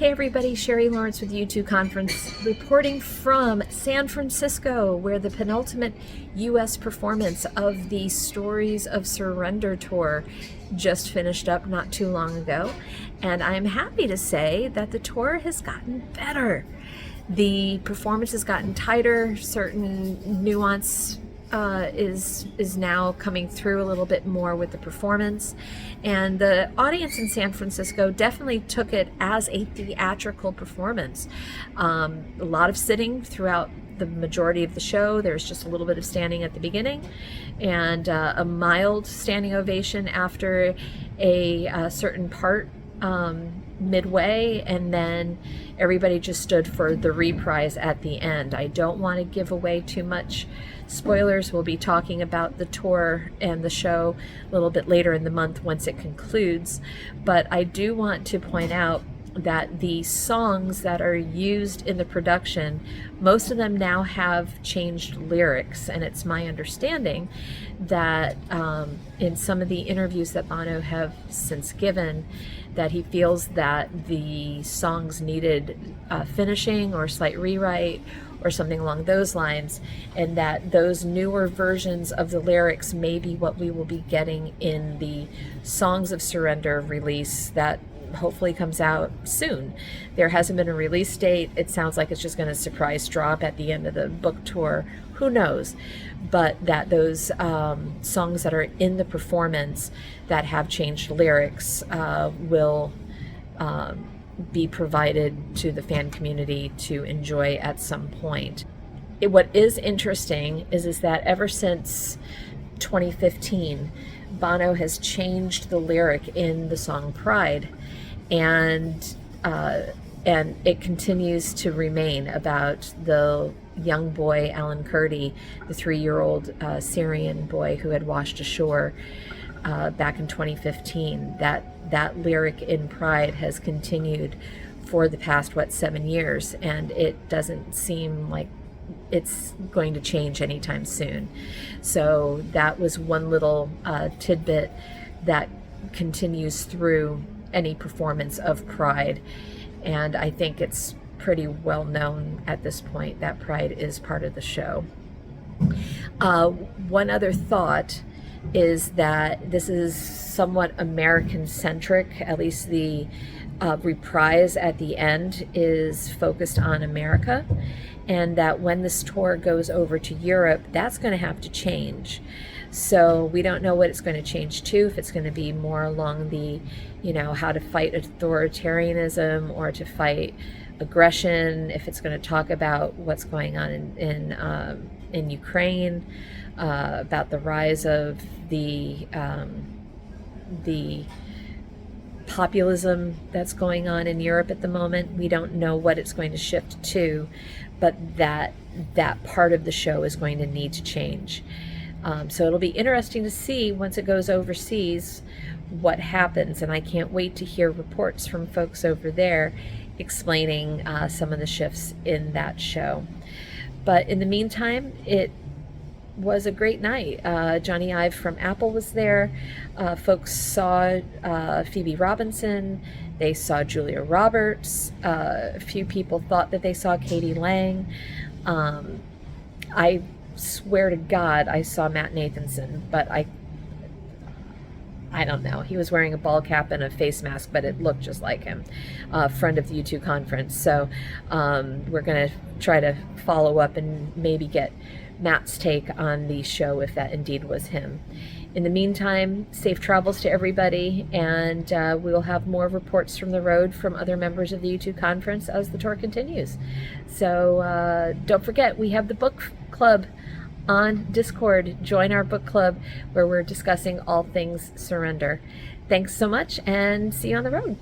Hey everybody, Sherry Lawrence with U2 Conference reporting from San Francisco, where the penultimate U.S. performance of the Stories of Surrender tour just finished up not too long ago. And I'm happy to say that the tour has gotten better. The performance has gotten tighter, certain nuance is now coming through a little bit more with the performance, and the audience in San Francisco definitely took it as a theatrical performance. A lot of sitting throughout the majority of the show. There's just a little bit of standing at the beginning, and a mild standing ovation after a certain part midway, and then everybody just stood for the reprise at the end. I don't want to give away too much spoilers. We'll be talking about the tour and the show a little bit later in the month once it concludes, but I do want to point out that the songs that are used in the production, most of them now have changed lyrics, and it's my understanding that in some of the interviews that Bono have since given, that he feels that the songs needed finishing or slight rewrite or something along those lines, and that those newer versions of the lyrics may be what we will be getting in the Songs of Surrender release that hopefully comes out soon. There hasn't been a release date. It sounds like it's just going to surprise drop at the end of the book tour. Who knows? But that those songs that are in the performance that have changed lyrics will be provided to the fan community to enjoy at some point. What is interesting is that ever since 2015, Bono has changed the lyric in the song Pride, and it continues to remain about the young boy Alan Kurdi, the 3-year-old Syrian boy who had washed ashore back in 2015. That lyric in Pride has continued for the past 7 years, and it doesn't seem like it's going to change anytime soon. So that was one little tidbit that continues through any performance of Pride, and I think it's pretty well known at this point that Pride is part of the show. One other thought is that this is somewhat American-centric. At least the reprise at the end is focused on America, and that when this tour goes over to Europe, that's going to have to change. So we don't know what it's going to change to, if it's going to be more along the, how to fight authoritarianism or to fight aggression, if it's going to talk about what's going on in Ukraine, about the rise of the populism that's going on in Europe at the moment. We don't know what it's going to shift to, but that part of the show is going to need to change. So it'll be interesting to see once it goes overseas what happens, and I can't wait to hear reports from folks over there explaining some of the shifts in that show. But in the meantime, it was a great night. Johnny Ive from Apple was there. Folks saw Phoebe Robinson. They saw Julia Roberts. A few people thought that they saw Katie Lang. I swear to God I saw Matt Nathanson, but I don't know. He was wearing a ball cap and a face mask, but it looked just like him. Friend of the U2 conference. So we're going to try to follow up and maybe get Matt's take on the show if that indeed was him. In the meantime, safe travels to everybody, and we'll have more reports from the road from other members of the U2 conference as the tour continues. So don't forget, we have the book club on Discord. Join our book club where we're discussing all things Surrender. Thanks so much, and see you on the road.